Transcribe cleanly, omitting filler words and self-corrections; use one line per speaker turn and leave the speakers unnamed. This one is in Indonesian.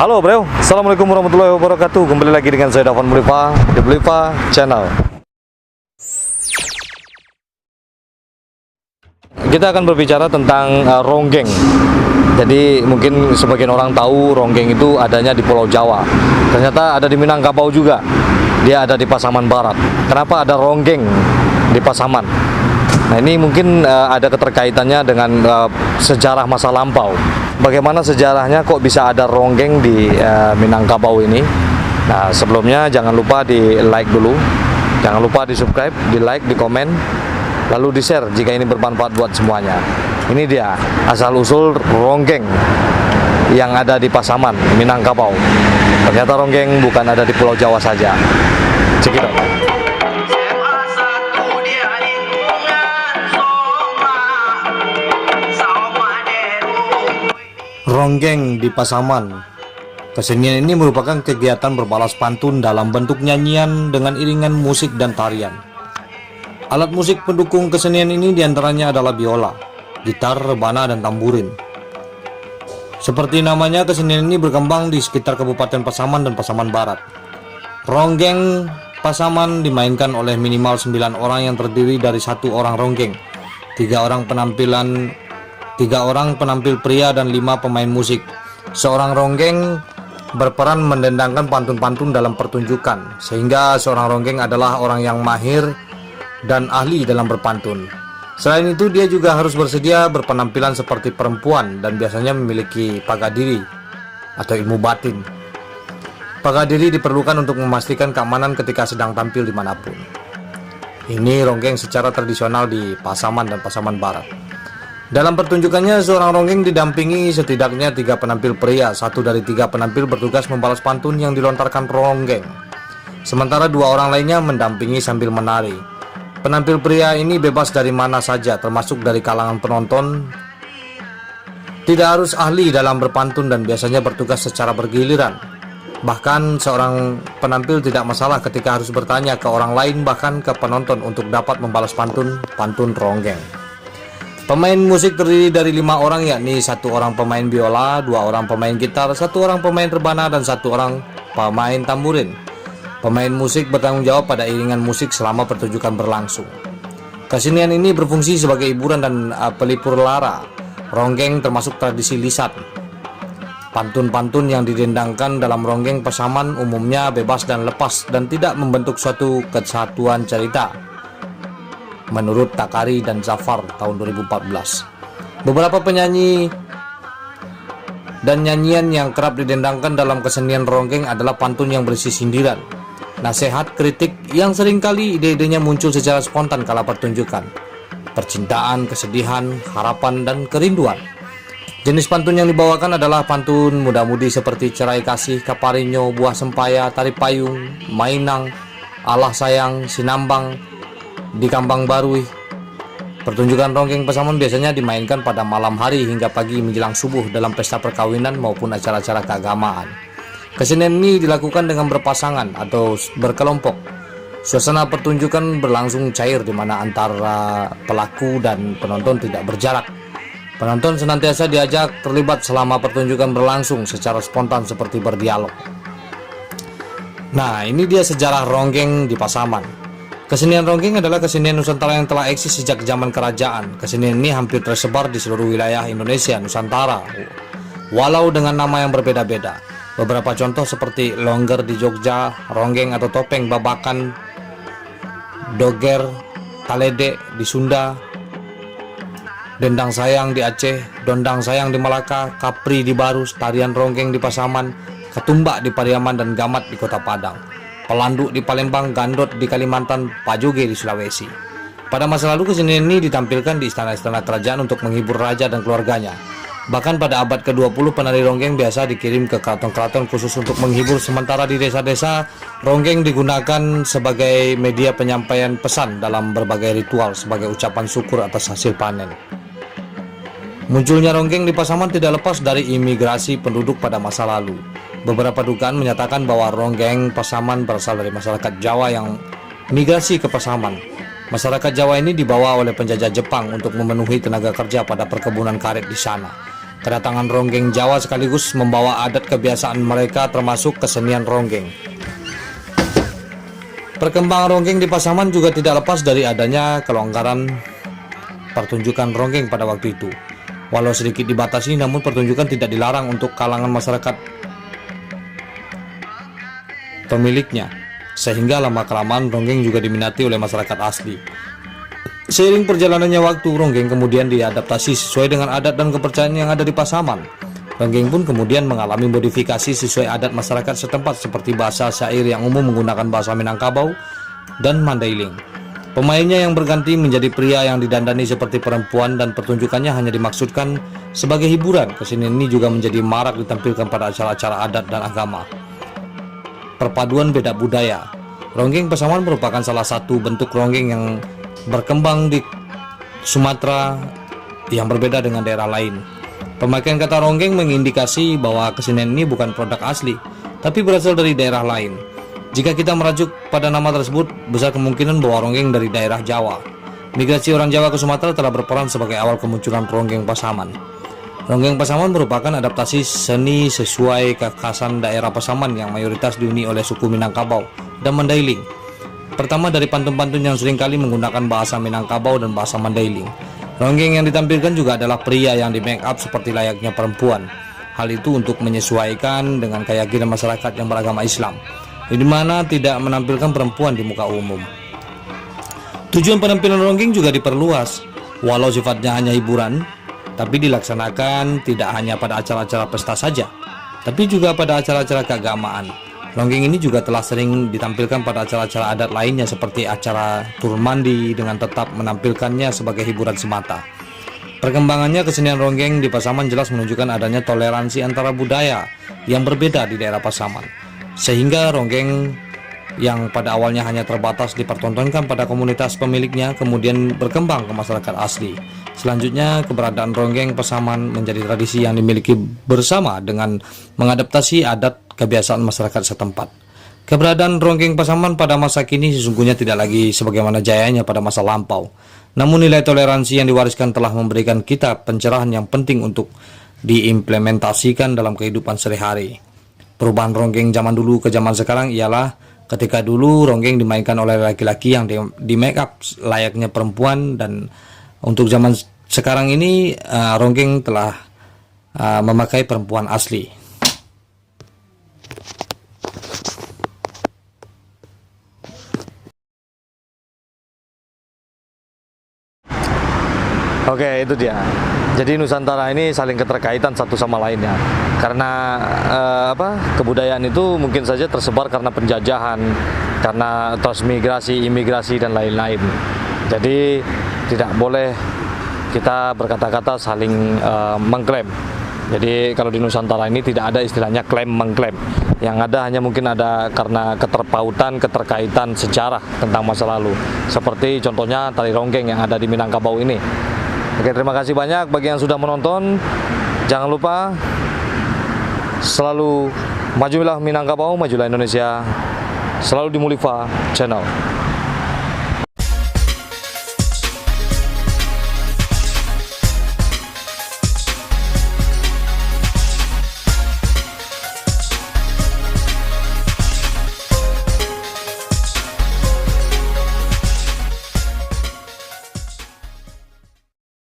Halo bro, Assalamualaikum warahmatullahi wabarakatuh. Kembali lagi dengan saya Dafan Mulifa di Mulifa Channel. Kita akan berbicara tentang ronggeng. Jadi mungkin sebagian orang tahu ronggeng itu adanya di Pulau Jawa. Ternyata ada di Minangkabau juga. Dia ada di Pasaman Barat. Kenapa ada ronggeng di Pasaman? Nah ini mungkin ada keterkaitannya dengan sejarah masa lampau. Bagaimana sejarahnya kok bisa ada ronggeng di Minangkabau ini? Nah sebelumnya jangan lupa di like dulu, jangan lupa di subscribe, di like, di komen, lalu di share jika ini bermanfaat buat semuanya. Ini dia asal usul ronggeng yang ada di Pasaman, Minangkabau. Ternyata ronggeng bukan ada di Pulau Jawa saja. Check it out. Ronggeng di Pasaman. Kesenian ini merupakan kegiatan berbalas pantun dalam bentuk nyanyian dengan iringan musik dan tarian. Alat musik pendukung kesenian ini diantaranya adalah biola, gitar, rebana, dan tamburin. Seperti namanya, kesenian ini berkembang di sekitar Kabupaten Pasaman dan Pasaman Barat. Ronggeng Pasaman dimainkan oleh minimal 9 orang yang terdiri dari 1 orang ronggeng, 3 orang penampil pria dan 5 pemain musik. Seorang ronggeng berperan mendendangkan pantun-pantun dalam pertunjukan, sehingga seorang ronggeng adalah orang yang mahir dan ahli dalam berpantun. Selain itu, dia juga harus bersedia berpenampilan seperti perempuan dan biasanya memiliki pagadiri atau ilmu batin. Pagadiri diperlukan untuk memastikan keamanan ketika sedang tampil dimanapun. Ini ronggeng secara tradisional di Pasaman dan Pasaman Barat. Dalam pertunjukannya, seorang ronggeng didampingi setidaknya 3 penampil pria. 1 dari 3 penampil bertugas membalas pantun yang dilontarkan ronggeng, sementara 2 orang lainnya mendampingi sambil menari. Penampil pria ini bebas dari mana saja, termasuk dari kalangan penonton. Tidak harus ahli dalam berpantun dan biasanya bertugas secara bergiliran. Bahkan seorang penampil tidak masalah ketika harus bertanya ke orang lain, bahkan ke penonton, untuk dapat membalas pantun ronggeng. Pemain musik terdiri dari 5 orang, yakni 1 orang pemain biola, 2 orang pemain gitar, 1 orang pemain rebana, dan 1 orang pemain tamburin. Pemain musik bertanggung jawab pada iringan musik selama pertunjukan berlangsung. Kesenian ini berfungsi sebagai hiburan dan pelipur lara. Ronggeng termasuk tradisi lisan. Pantun-pantun yang didendangkan dalam ronggeng Pasaman umumnya bebas dan lepas dan tidak membentuk suatu kesatuan cerita, menurut Takari dan Zafar tahun 2014. Beberapa penyanyi dan nyanyian yang kerap didendangkan dalam kesenian ronggeng adalah pantun yang berisi sindiran, nasihat, kritik yang seringkali ide-idenya muncul secara spontan kala pertunjukan, percintaan, kesedihan, harapan, dan kerinduan. Jenis pantun yang dibawakan adalah pantun muda-mudi seperti cerai kasih, kaparinyo, buah sempaya, tari payung, mainang, alah sayang, sinambang, di Kambang Barui. Pertunjukan ronggeng Pasaman biasanya dimainkan pada malam hari hingga pagi menjelang subuh dalam pesta perkawinan maupun acara-acara keagamaan. Kesenian ini dilakukan dengan berpasangan atau berkelompok. Suasana pertunjukan berlangsung cair di mana antara pelaku dan penonton tidak berjarak. Penonton senantiasa diajak terlibat selama pertunjukan berlangsung secara spontan seperti berdialog. Nah, ini dia sejarah ronggeng di Pasaman. Kesenian ronggeng adalah kesenian Nusantara yang telah eksis sejak zaman kerajaan. Kesenian ini hampir tersebar di seluruh wilayah Indonesia Nusantara, walau dengan nama yang berbeda-beda. Beberapa contoh seperti longger di Jogja, ronggeng atau topeng Babakan, doger, talede di Sunda, dendang sayang di Aceh, dondang sayang di Malaka, kapri di Barus, tarian ronggeng di Pasaman, ketumbak di Pariaman, dan gamat di Kota Padang, pelanduk di Palembang, gandot di Kalimantan, pajoge di Sulawesi. Pada masa lalu kesenian ini ditampilkan di istana-istana kerajaan untuk menghibur raja dan keluarganya. Bahkan pada abad ke-20 penari ronggeng biasa dikirim ke keraton-keraton khusus untuk menghibur, sementara di desa-desa ronggeng digunakan sebagai media penyampaian pesan dalam berbagai ritual sebagai ucapan syukur atas hasil panen. Munculnya ronggeng di Pasaman tidak lepas dari imigrasi penduduk pada masa lalu. Beberapa dugaan menyatakan bahwa ronggeng Pasaman berasal dari masyarakat Jawa yang migrasi ke Pasaman. Masyarakat Jawa ini dibawa oleh penjajah Jepang untuk memenuhi tenaga kerja pada perkebunan karet di sana. Kedatangan ronggeng Jawa sekaligus membawa adat kebiasaan mereka termasuk kesenian ronggeng. Perkembangan ronggeng di Pasaman juga tidak lepas dari adanya kelonggaran pertunjukan ronggeng pada waktu itu. Walau sedikit dibatasi, namun pertunjukan tidak dilarang untuk kalangan masyarakat pemiliknya, sehingga lama-kelamaan ronggeng juga diminati oleh masyarakat asli. Seiring perjalanannya waktu, ronggeng kemudian diadaptasi sesuai dengan adat dan kepercayaan yang ada di Pasaman. Ronggeng pun kemudian mengalami modifikasi sesuai adat masyarakat setempat seperti bahasa syair yang umum menggunakan bahasa Minangkabau dan Mandailing. Pemainnya yang berganti menjadi pria yang didandani seperti perempuan dan pertunjukannya hanya dimaksudkan sebagai hiburan. Kesenian ini juga menjadi marak ditampilkan pada acara-acara adat dan agama. Perpaduan beda budaya. Ronggeng Pasaman merupakan salah satu bentuk ronggeng yang berkembang di Sumatera yang berbeda dengan daerah lain. Pemakaian kata ronggeng mengindikasi bahwa kesenian ini bukan produk asli, tapi berasal dari daerah lain. Jika kita merujuk pada nama tersebut, besar kemungkinan bahwa ronggeng dari daerah Jawa. Migrasi orang Jawa ke Sumatera telah berperan sebagai awal kemunculan ronggeng Pasaman. Ronggeng Pasaman merupakan adaptasi seni sesuai kekhasan daerah Pasaman yang mayoritas dihuni oleh suku Minangkabau dan Mandailing. Pertama dari pantun-pantun yang seringkali menggunakan bahasa Minangkabau dan bahasa Mandailing. Ronggeng yang ditampilkan juga adalah pria yang di make up seperti layaknya perempuan. Hal itu untuk menyesuaikan dengan keyakinan masyarakat yang beragama Islam, di mana tidak menampilkan perempuan di muka umum. Tujuan penampilan ronggeng juga diperluas, walau sifatnya hanya hiburan, tapi dilaksanakan tidak hanya pada acara-acara pesta saja, tapi juga pada acara-acara keagamaan. Ronggeng ini juga telah sering ditampilkan pada acara-acara adat lainnya seperti acara turun mandi dengan tetap menampilkannya sebagai hiburan semata. Perkembangannya kesenian ronggeng di Pasaman jelas menunjukkan adanya toleransi antara budaya yang berbeda di daerah Pasaman, sehingga ronggeng yang pada awalnya hanya terbatas dipertontonkan pada komunitas pemiliknya kemudian berkembang ke masyarakat asli. Selanjutnya, keberadaan ronggeng Pasaman menjadi tradisi yang dimiliki bersama dengan mengadaptasi adat kebiasaan masyarakat setempat. Keberadaan ronggeng Pasaman pada masa kini sesungguhnya tidak lagi sebagaimana jayanya pada masa lampau. Namun nilai toleransi yang diwariskan telah memberikan kita pencerahan yang penting untuk diimplementasikan dalam kehidupan sehari-hari. Perubahan ronggeng zaman dulu ke zaman sekarang ialah ketika dulu ronggeng dimainkan oleh laki-laki yang di make up layaknya perempuan, dan untuk zaman sekarang ini ronggeng telah memakai perempuan asli. Oke, itu dia. Jadi Nusantara ini saling keterkaitan satu sama lainnya. Karena kebudayaan itu mungkin saja tersebar karena penjajahan, karena transmigrasi, imigrasi dan lain-lain. Jadi tidak boleh kita berkata-kata saling mengklaim. Jadi kalau di Nusantara ini tidak ada istilahnya klaim mengklaim. Yang ada hanya mungkin ada karena keterpautan, keterkaitan sejarah tentang masa lalu. Seperti contohnya tari ronggeng yang ada di Minangkabau ini. Oke, terima kasih banyak bagi yang sudah menonton. Jangan lupa selalu majulah Minangkabau, majulah Indonesia. Selalu di Mulifa Channel.